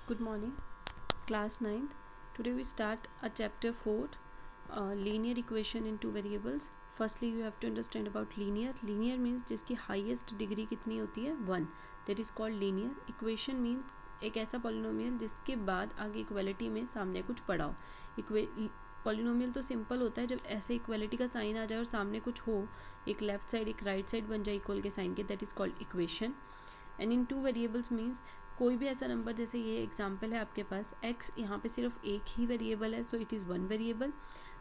Good morning, class 9th. Today we start a chapter 4, linear equation in two variables. Firstly, you have to understand about linear. Linear means जिसकी highest degree कितनी होती है 1. That is called linear. Equation means एक ऐसा polynomial जिसके बाद आगे equality में सामने कुछ पड़ा हो. पॉलिनोमियल तो सिंपल होता है जब ऐसे इक्वलिटी का साइन आ जाए और सामने कुछ हो, एक लेफ्ट साइड एक राइट साइड बन जाए इक्वल के साइन के, that is called equation. And in two variables means कोई भी ऐसा नंबर, जैसे ये एग्जांपल है आपके पास x, यहाँ पे सिर्फ एक ही वेरिएबल है, सो इट इज़ वन वेरिएबल.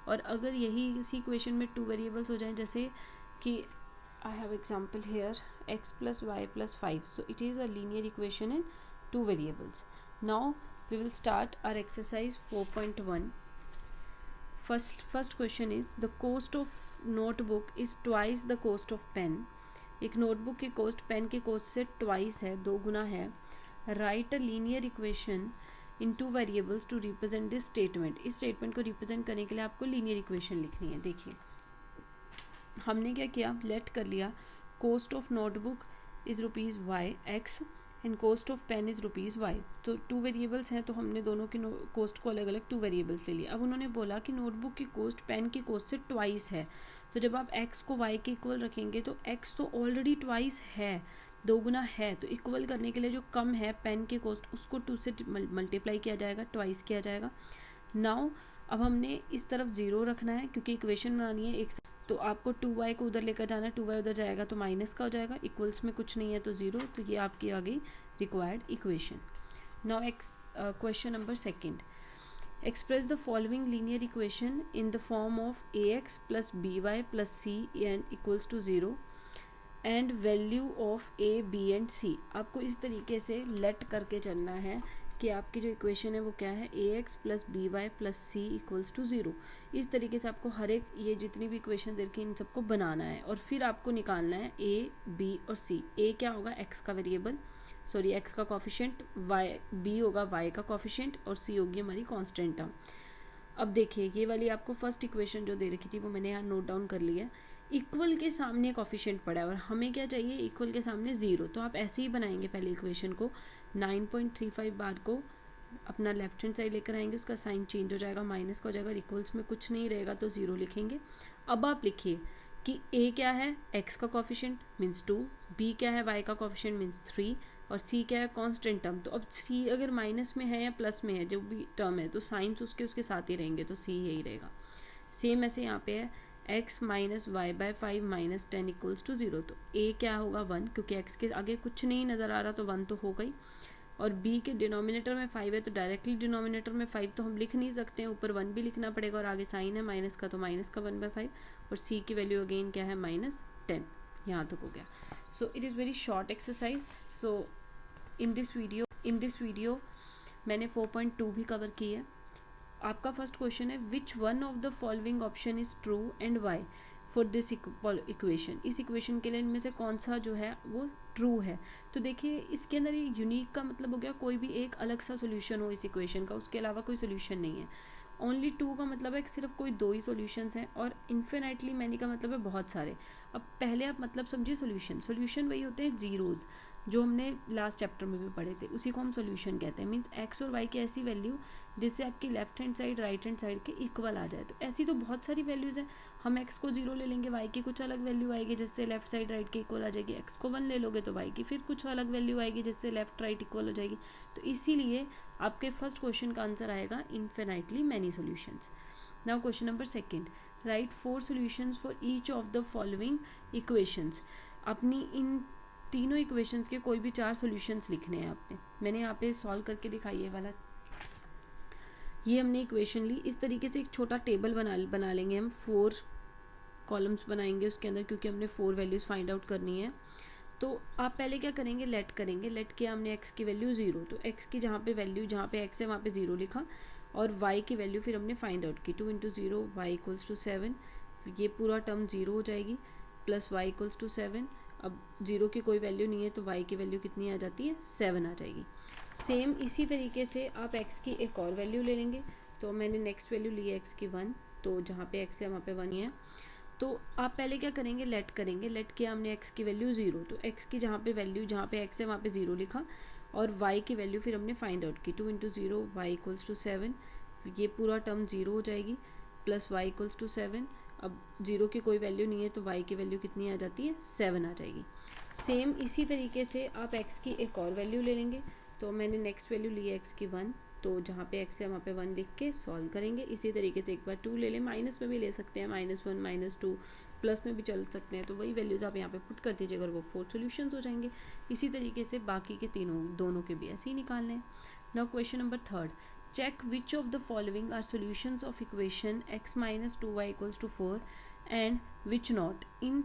और अगर यही इसी इक्वेशन में टू वेरिएबल्स हो जाएं, जैसे कि I have example here x plus y plus 5, so it is a linear equation in two variables. Now we will start our exercise 4.1. First question is the cost of notebook is twice the cost of pen. एक notebook की cost pen की cost से twice है, दो गुना है. Write a linear equation in two variables to represent this statement. इस statement को रिप्रेजेंट करने के लिए आपको लीनियर इक्वेशन लिखनी है. देखिए हमने क्या किया, लेट कर लिया cost of notebook is rupees y x and cost of pen is rupees y. तो टू वेरिएबल्स हैं तो हमने दोनों की कॉस्ट को अलग अलग टू वेरिएबल्स ले लिया. अब उन्होंने बोला कि नोटबुक की कॉस्ट पेन की कॉस्ट से ट्वाइस है, तो जब आप x को y के इक्वल रखेंगे तो x तो ऑलरेडी ट्वाइस है, दो गुना है, तो इक्वल करने के लिए जो कम है पेन की कॉस्ट उसको 2 से मल्टीप्लाई किया जाएगा, ट्वाइस किया जाएगा. नाउ अब हमने इस तरफ 0 रखना है क्योंकि इक्वेशन बनानी है एक, तो आपको 2y को उधर लेकर जाना है, 2y उधर जाएगा तो माइनस का हो जाएगा, इक्वल्स में कुछ नहीं है तो 0, तो ये आपकी आ गई required equation. Now question number second. Express the following linear equation in the form of ax plus by plus c and equals to 0 and value of a, b and c. आपको इस तरीके से लेट करके चलना है कि आपकी जो इक्वेशन है वो क्या है, ax plus by plus c equals to 0. इस तरीके से आपको हर एक ये जितनी भी इक्वेशन देखी इन सबको बनाना है और फिर आपको निकालना है a, b और c. a क्या होगा, x का वेरिएबल, सॉरी x का कॉफिशेंट, y b होगा y का कॉफिशेंट और c होगी हमारी कांस्टेंट टर्म. अब देखिए ये वाली आपको फर्स्ट इक्वेशन जो दे रखी थी वो मैंने यहाँ नोट डाउन कर लिया. इक्वल के सामने कॉफिशेंट पड़ा है और हमें क्या चाहिए, इक्वल के सामने 0, तो आप ऐसे ही बनाएंगे पहले इक्वेशन को. 9.35 बार को अपना लेफ्ट हैंड साइड लेकर आएंगे, उसका साइन चेंज हो जाएगा, माइनस का हो जाएगा, इक्वल्स में कुछ नहीं रहेगा तो 0 लिखेंगे. अब आप लिखिए कि a क्या है, x का कॉफिशेंट मीन्स 2, b क्या है, y का कॉफिशेंट मीन्स 3 और c क्या है, कांस्टेंट टर्म. तो अब c अगर माइनस में है या प्लस में है, जो भी टर्म है तो साइंस उसके साथ ही रहेंगे, तो c यही रहेगा. सेम ऐसे यहाँ पे है x minus y by 5 minus 10 equals to 0. तो a क्या होगा 1, क्योंकि x के आगे कुछ नहीं नज़र आ रहा तो 1 तो हो गई. और b के डिनोमिनेटर में 5 है तो डायरेक्टली डिनोमिनेटर में 5 तो हम लिख नहीं सकते हैं, ऊपर 1 भी लिखना पड़ेगा और आगे साइन है माइनस का तो माइनस का 1/5 और c की वैल्यू अगेन क्या है -10. यहाँ तक हो गया. सो it is very short exercise. So in this video मैंने 4.2 भी कवर की है. आपका फर्स्ट क्वेश्चन है which one of the following option is true and why for this equation. इस इक्वेशन के लिए इनमें से कौन सा जो है वो ट्रू है. तो देखिए इसके अंदर ये यूनिक का मतलब हो गया कोई भी एक अलग सा सोल्यूशन हो इस इक्वेशन का, उसके अलावा कोई सोल्यूशन नहीं है. ओनली 2 का मतलब है कि सिर्फ कोई 2 ही सॉल्यूशंस हैं और इन्फिनाइटली मैनी का मतलब है बहुत सारे. अब पहले आप मतलब समझिए सोल्यूशन वही होते हैं जीरोज़ जो हमने लास्ट चैप्टर में भी पढ़े थे, उसी को हम सोल्यूशन कहते हैं. मीन्स एक्स और वाई की ऐसी वैल्यू जिससे आपकी left hand side right hand side के इक्वल आ जाए. तो ऐसी तो बहुत सारी वैल्यूज़ हैं. हम एक्स को 0 ले लेंगे, वाई की कुछ अलग वैल्यू आएगी जिससे लेफ्ट साइड राइट के इक्वल आ जाएगी. एक्स को 1 ले लोगे तो वाई की फिर कुछ अलग वैल्यू आएगी जिससे लेफ्ट राइट इक्वल हो जाएगी. तो इसीलिए आपके फर्स्ट क्वेश्चन का आंसर आएगा infinitely many solutions. Now question number second. Right 4 solutions for each of the following equations. अपनी इन तीनों इक्वेशंस के कोई भी 4 सॉल्यूशंस लिखने हैं आपने. मैंने यहाँ पे सॉल्व करके दिखाई है वाला, ये हमने इक्वेशन ली. इस तरीके से एक छोटा टेबल बना लेंगे हम, 4 कॉलम्स बनाएंगे उसके अंदर क्योंकि हमने 4 वैल्यूज़ फाइंड आउट करनी है. तो आप पहले क्या करेंगे, लेट करेंगे. लेट किया हमने x की वैल्यू 0, तो x की जहाँ पे वैल्यू जहाँ पे x है वहाँ पे 0 लिखा और y की वैल्यू फिर हमने फाइंड आउट की. 2 × 0 y इक्वल्स टू 7, ये पूरा टर्म 0 हो जाएगी प्लस y इक्वल्स टू 7. अब 0 की कोई वैल्यू नहीं है तो y की वैल्यू कितनी आ जाती है, 7 आ जाएगी. सेम इसी तरीके से आप x की एक और वैल्यू ले लेंगे. तो मैंने नेक्स्ट वैल्यू ली है x की 1, तो जहाँ पे x है वहाँ पे 1 ही है. तो आप पहले क्या करेंगे, लेट करेंगे. लेट किया हमने x की वैल्यू 0, तो x की जहाँ पे वैल्यू जहाँ पे x है वहाँ पे 0 लिखा और y की वैल्यू फिर हमने फाइंड आउट की 2 इंटू 0 y इक्वल्स टू 7, ये पूरा टर्म 0 हो जाएगी, प्लस y इक्वल्स टू 7। अब 0 की कोई वैल्यू नहीं है तो y की वैल्यू कितनी आ जाती है, 7 आ जाएगी। सेम इसी तरीके से आप x की एक और वैल्यू ले लेंगे। तो मैंने नेक्स्ट वैल्यू ली है x की 1, तो जहाँ पे x है वहाँ पे 1 लिख के सॉल्व करेंगे। इसी तरीके से एक बार 2 ले लें, माइनस में भी ले सकते हैं, -1 -2, प्लस में भी चल सकते हैं। तो वही वैल्यूज आप यहाँ पे पुट कर दीजिए, अगर वो 4 सॉल्यूशंस हो जाएंगे। इसी तरीके से बाकी के दोनों के भी ऐसे ही निकालने हैं। Now question number 3, check which of the following are solutions of equation x minus 2y equals to 4 and which not. इन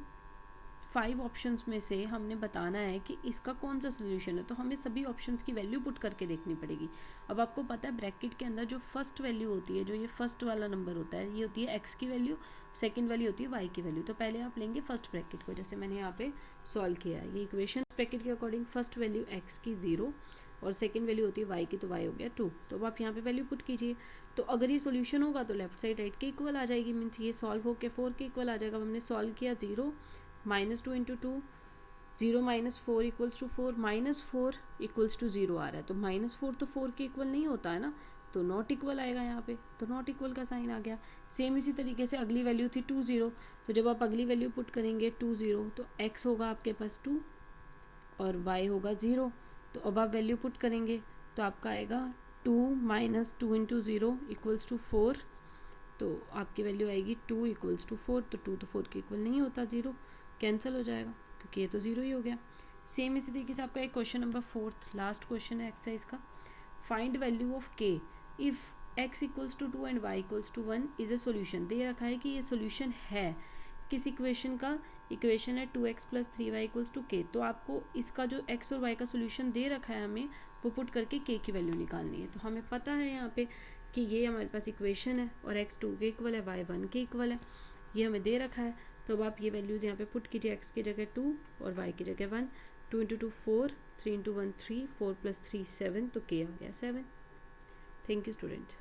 5 ऑप्शंस में से हमने बताना है कि इसका कौन सा सोल्यूशन है। तो हमें सभी ऑप्शंस की वैल्यू पुट करके देखनी पड़ेगी। अब आपको पता है ब्रैकेट के अंदर जो फर्स्ट वैल्यू होती है, जो ये फर्स्ट वाला नंबर होता है, ये होती है x की वैल्यू, सेकंड वैल्यू होती है y की वैल्यू। तो पहले आप लेंगे फर्स्ट ब्रैकेट को, जैसे मैंने यहाँ पे सॉल्व किया है। ये इक्वेशन ब्रैकेट के अकॉर्डिंग फर्स्ट वैल्यू x की 0 और सेकंड वैल्यू होती है y की, तो y हो गया 2। तो अब आप यहाँ पे वैल्यू पुट कीजिए। तो अगर ये सोल्यूशन होगा तो लेफ्ट साइड राइट के इक्वल आ जाएगी, मीन्स ये सॉल्व होकर 4 के इक्वल आ जाएगा। हमने सॉल्व किया 0 -2 into 2, 0 -4 equals to 4, -4 equals to 0 आ रहा है। तो -4 तो 4 के इक्वल नहीं होता है ना, तो नॉट इक्वल आएगा यहाँ पे, तो नॉट इक्वल का साइन आ गया। सेम इसी तरीके से अगली वैल्यू थी 2 0, तो जब आप अगली वैल्यू पुट करेंगे 2 0, तो x होगा आपके पास 2 और y होगा 0। तो अब आप वैल्यू पुट करेंगे तो आपका आएगा 2 -2 इंटू 0 इक्वल्स टू 4, तो आपकी वैल्यू आएगी 2 इक्वल्स टू 4। तो 2 तो 4 के इक्वल नहीं होता, 0 कैंसिल हो जाएगा क्योंकि ये तो 0 ही हो गया। सेम इसी तरीके से आपका एक क्वेश्चन नंबर 4 लास्ट क्वेश्चन है एक्सरसाइज का। Find value of k if x equals to 2 and y equals to 1 is a solution. दे रखा है कि ये सोल्यूशन है किस इक्वेशन का, इक्वेशन है 2x plus 3y equals to k। तो आपको इसका जो x और y का सोल्यूशन दे रखा है हमें, वो पुट करके k की वैल्यू निकालनी है। तो हमें पता है यहाँ पे कि ये हमारे पास इक्वेशन है और x 2 के इक्वल है, y 1 के इक्वल है, ये हमें दे रखा है। तो अब आप ये वैल्यूज़ यहाँ पे पुट कीजिए, x की जगह 2 और y की जगह 1। 2 इंटू 2 4, 3 इंटू 1 3, 4 प्लस 3 7, तो k आ गया 7। Thank you students.